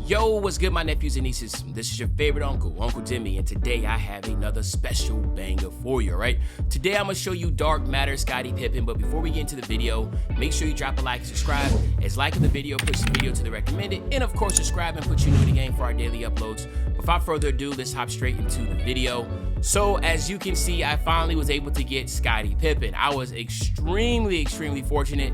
Yo, what's good, my nephews and nieces? This is your favorite uncle, Uncle Demi, and today I have another special banger for you, right? Today I'm gonna show you Dark Matter Scottie Pippen, but before we get into the video, make sure you drop a like and subscribe, as liking the video pushes the video to the recommended, and of course subscribe and put you new to the game for our daily uploads. Without further ado, let's hop straight into the video. So as you can see, I finally was able to get Scottie Pippen. I was extremely fortunate.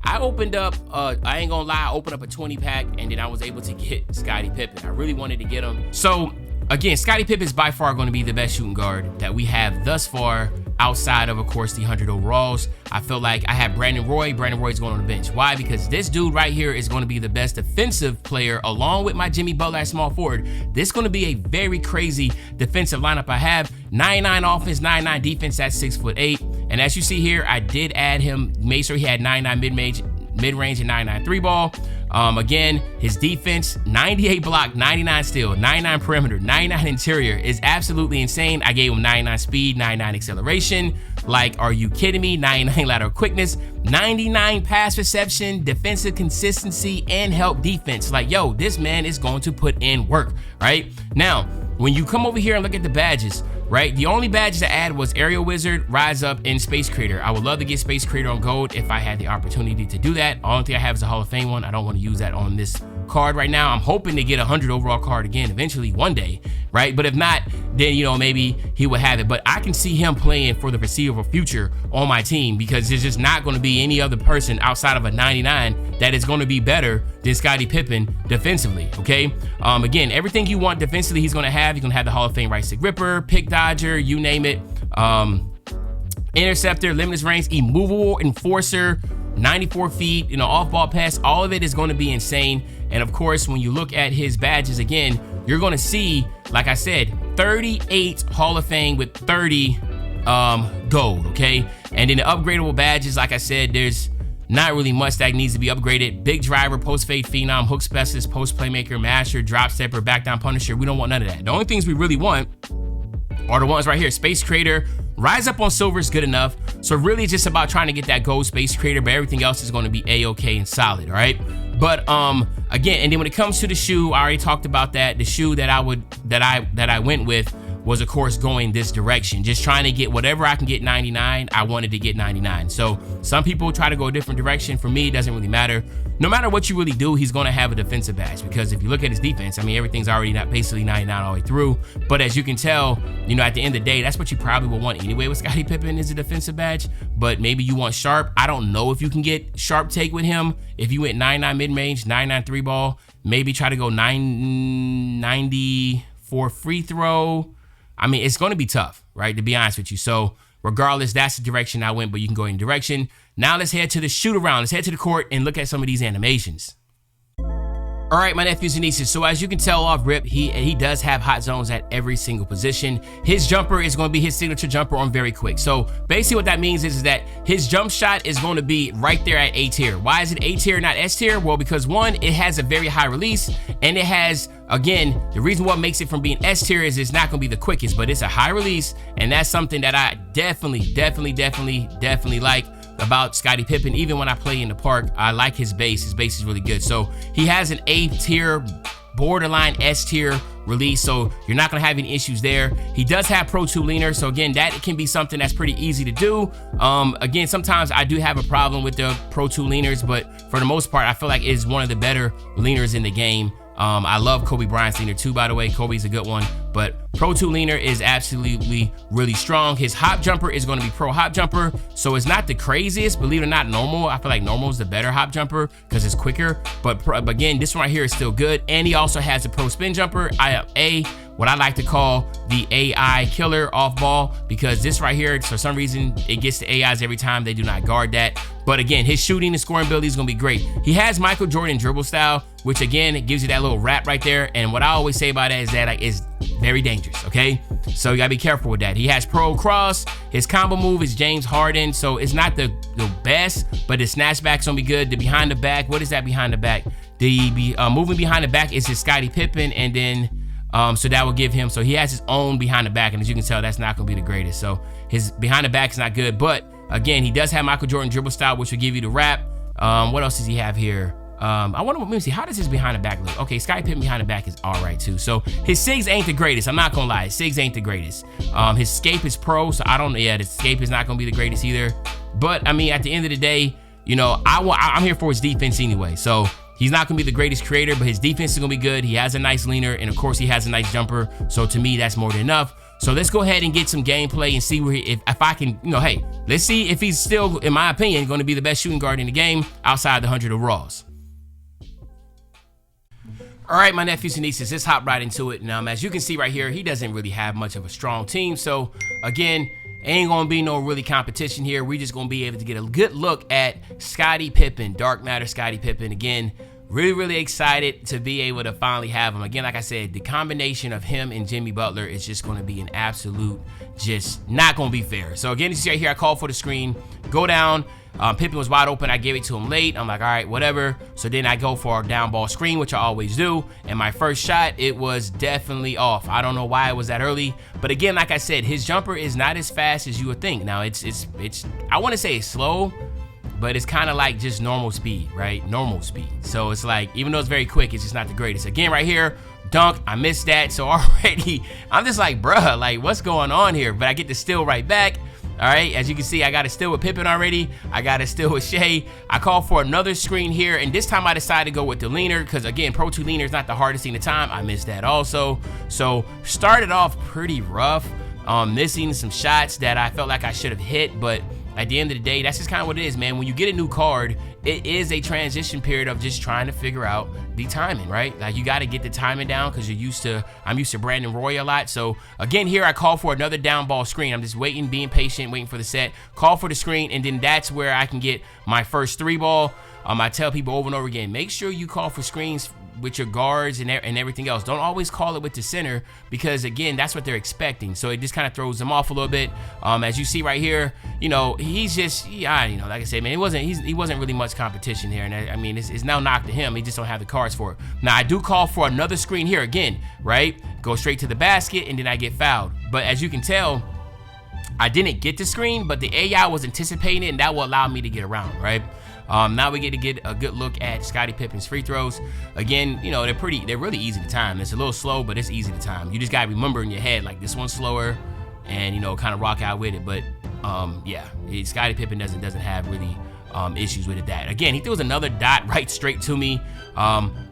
I opened up, I ain't gonna lie, I opened up a 20 pack and then I was able to get Scottie Pippen. I really wanted to get him. So again, Scottie Pippen is by far gonna be the best shooting guard that we have thus far, outside of course, the 100 overalls. I feel like I have Brandon Roy. Brandon Roy's going on the bench. Why? Because this dude right here is gonna be the best defensive player along with my Jimmy Butler at small forward. This is gonna be a very crazy defensive lineup. I have 99 offense, 99 defense at 6'8". And as you see here, I did add him, made sure he had 99 mid-range and 99 three ball. Again, his defense, 98 block, 99 steal, 99 perimeter, 99 interior is absolutely insane. I gave him 99 speed, 99 acceleration. Like, are you kidding me? 99 lateral quickness, 99 pass reception, defensive consistency, and help defense. Like, yo, this man is going to put in work, right? Now, when you come over here and look at the badges, right? The only badges to add was Aerial Wizard, Rise Up, and Space Creator. I would love to get Space Creator on gold if I had the opportunity to do that. Only thing I have is a Hall of Fame one. I don't want to use that on this card right now. I'm hoping to get a 100 overall card again eventually one day, right? But if not, then, you know, maybe he would have it. But I can see him playing for the foreseeable future on my team because there's just not going to be any other person outside of a 99 that is going to be better than Scottie Pippen defensively, okay? Again, everything you want defensively, he's going to have. He's going to have the Hall of Fame right stick ripper, pick dodger, you name it. Interceptor, limitless range, immovable enforcer, 94 feet, you know, off-ball pass. All of it is going to be insane. And of course, when you look at his badges again, you're going to see, like I said, 38 Hall of Fame with 30 gold, okay? And then the upgradable badges, like I said, there's not really much that needs to be upgraded. Big driver, post fade phenom, hook specialist, post playmaker, masher, drop stepper, back down punisher. We don't want none of that. The only things we really want are the ones right here. Space Creator, Rise Up on silver is good enough. So really just about trying to get that gold Space Creator, but everything else is going to be a-okay and solid, all right? But again, and then when it comes to the shoe, I already talked about that. The shoe that I went with was, of course, going this direction, just trying to get whatever I can get 99. I wanted to get 99. So some people try to go a different direction. For me, it doesn't really matter. No matter what you really do, he's going to have a defensive badge, because if you look at his defense, I mean, everything's already not basically 99 all the way through. But as you can tell, you know, at the end of the day, that's what you probably will want anyway with Scottie Pippen, is a defensive badge. But maybe you want sharp. I don't know if you can get sharp take with him. If you went 99 mid-range, 99 three ball, maybe try to go 990 for free throw. I mean, it's going to be tough, right, to be honest with you. So regardless, that's the direction I went, but you can go any direction. Now let's head to the shoot around. Let's head to the court and look at some of these animations. All right, my nephews and nieces. So as you can tell off rip, he does have hot zones at every single position. His jumper is going to be his signature jumper on very quick. So basically what that means is that his jump shot is going to be right there at A tier. Why is it A tier, not S tier? Well, because one, it has a very high release, and it has, again, the reason what makes it from being S tier is it's not going to be the quickest, but it's a high release, and that's something that I definitely like about Scottie Pippen. Even when I play in the park, I like his base. His base is really good. So he has an A tier, borderline S tier release, so you're not gonna have any issues there. He does have Pro 2 leaner, so again, that can be something that's pretty easy to do. Again, sometimes I do have a problem with the Pro 2 leaners, but for the most part, I feel like it's one of the better leaners in the game. I love Kobe Bryant's leaner too, by the way. Kobe's a good one, but Pro 2 leaner is absolutely really strong. His hop jumper is going to be Pro hop jumper, so it's not the craziest, believe it or not. Normal, I feel like normal is the better hop jumper because it's quicker, but again, this one right here is still good. And he also has a Pro spin jumper, what I like to call the AI killer off ball, because this right here, for some reason, it gets the AIs every time. They do not guard that. But again, his shooting and scoring ability is gonna be great. He has Michael Jordan dribble style, which again, it gives you that little wrap right there. And what I always say about that is that like, it's very dangerous, okay? So you gotta be careful with that. He has Pro cross. His combo move is James Harden. So it's not the best, but his snatchback's gonna be good. The behind the back, what is that behind the back? The moving behind the back is his Scottie Pippen, and then so that will give him, so he has his own behind the back, and as you can tell, that's not gonna be the greatest. So his behind the back is not good, but again, he does have Michael Jordan dribble style, which will give you the wrap. What else does he have here? let me see, how does his behind the back look? Okay, Scottie Pippen behind the back is all right too. So his sigs ain't the greatest. I'm not gonna lie, his sigs ain't the greatest. His escape is pro, so the escape is not gonna be the greatest either. But I mean, at the end of the day, you know, I'm here for his defense anyway. So he's not gonna be the greatest creator, but his defense is gonna be good. He has a nice leaner, and of course he has a nice jumper. So to me, that's more than enough. So let's go ahead and get some gameplay and see where if I can, you know, hey, let's see if he's still, in my opinion, going to be the best shooting guard in the game outside the 100 overalls. All right, my nephews and nieces, let's hop right into it. Now, as you can see right here, he doesn't really have much of a strong team. So again, ain't gonna be no really competition here. We're just gonna be able to get a good look at Scottie Pippen, Dark Matter Scottie Pippen. Again, really excited to be able to finally have him. Again, like I said, the combination of him and Jimmy Butler is just going to be an absolute, just not going to be fair. So again, you see right here, I called for the screen, go down. Pippen was wide open. I gave it to him late. I'm like, all right, whatever. So then I go for a down ball screen, which I always do. And my first shot, it was definitely off. I don't know why it was that early. But again, like I said, his jumper is not as fast as you would think. Now, it's I want to say it's slow, but it's kind of like just normal speed, right? Normal speed. So it's like, even though it's very quick, it's just not the greatest. Again, right here, dunk, I missed that. So already, I'm just like, bruh, like what's going on here? But I get to steal right back. All right, as you can see, I got to steal with Pippen already. I got to steal with Shea. I call for another screen here, and this time I decided to go with the leaner because, again, Pro 2 leaner is not the hardest thing to time. I missed that also. So started off pretty rough, missing some shots that I felt like I should have hit, but at the end of the day, that's just kind of what it is, man. When you get a new card, it is a transition period of just trying to figure out the timing, right? Like you got to get the timing down because I'm used to Brandon Roy a lot. So again, here I call for another down ball screen. I'm just waiting, being patient, waiting for the set, call for the screen, and then that's where I can get my first 3 ball. I tell people over and over again, make sure you call for screens with your guards and everything else. Don't always call it with the center because, again, that's what they're expecting. So it just kind of throws them off a little bit. As you see right here, you know, he's just, like I said, man, he wasn't really much competition here. And I mean, it's now knocked to him. He just don't have the cards for it. Now, I do call for another screen here again, right? Go straight to the basket, and then I get fouled. But as you can tell, I didn't get the screen, but the AI was anticipating it, and that will allow me to get around, right? Now we get to get a good look at Scottie Pippen's free throws. Again, you know, they're really easy to time. It's a little slow, but it's easy to time. You just gotta remember in your head, like this one's slower, and you know, kind of rock out with it. But yeah, Scottie Pippen doesn't have really issues with it. That again, he throws another dot right straight to me.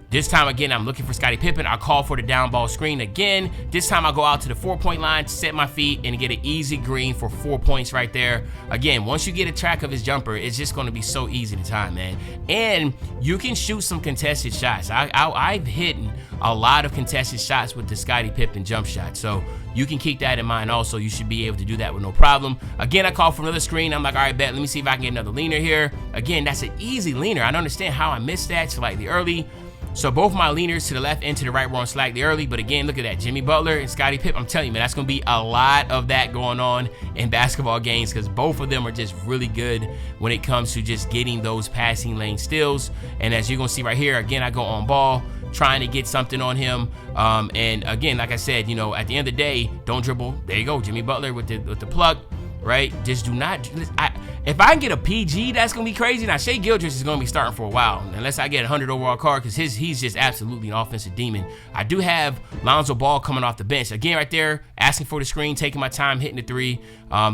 This time, again, I'm looking for Scottie Pippen. I call for the down ball screen again. This time, I go out to the 4-point line, set my feet, and get an easy green for 4 points right there. Again, once you get a track of his jumper, it's just going to be so easy to time, man. And you can shoot some contested shots. I've hit a lot of contested shots with the Scottie Pippen jump shot. So you can keep that in mind also. You should be able to do that with no problem. Again, I call for another screen. I'm like, all right, bet. Let me see if I can get another leaner here. Again, that's an easy leaner. I don't understand how I missed that slightly early. So both my leaners to the left and to the right were on slightly early. But again, look at that. Jimmy Butler and Scottie Pippen. I'm telling you, man, that's going to be a lot of that going on in basketball games because both of them are just really good when it comes to just getting those passing lane steals. And as you're going to see right here, again, I go on ball, trying to get something on him. And again, like I said, you know, at the end of the day, don't dribble. There you go, Jimmy Butler with the plug, right? Just do not. If I can get a PG, that's going to be crazy. Now, Shai Gilgeous is going to be starting for a while, unless I get a 100 overall card, because he's just absolutely an offensive demon. I do have Lonzo Ball coming off the bench. Again, right there, asking for the screen, taking my time, hitting the 3.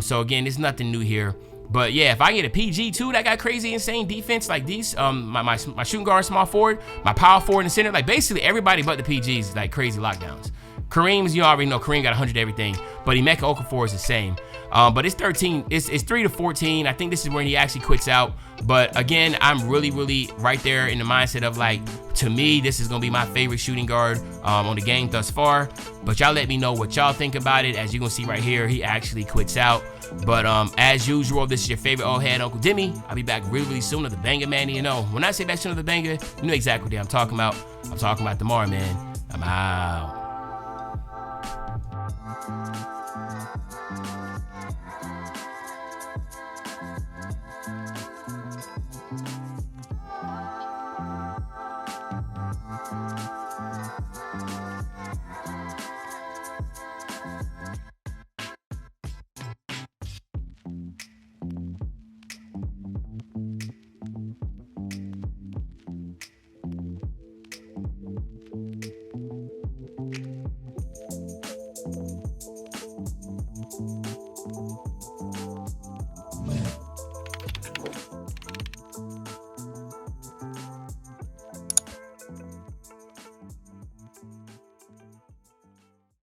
So, again, there's nothing new here. But, yeah, if I get a PG, too, that got crazy, insane defense like these, my shooting guard, small forward, my power forward in the center, like basically everybody but the PGs, like crazy lockdowns. Kareem's, you already know, Kareem got 100 everything, but Emeka Okafor is the same. But it's 13, it's 3 to 14. I think this is when he actually quits out. But again, I'm really right there in the mindset of like, to me, this is gonna be my favorite shooting guard on the game thus far. But y'all let me know what y'all think about it. As you're gonna see right here, he actually quits out. But as usual, this is your favorite old head, Uncle Demi. I'll be back really soon to the banger, man. You know, when I say back soon to the banger, you know exactly what I'm talking about. I'm talking about tomorrow, man. I'm out.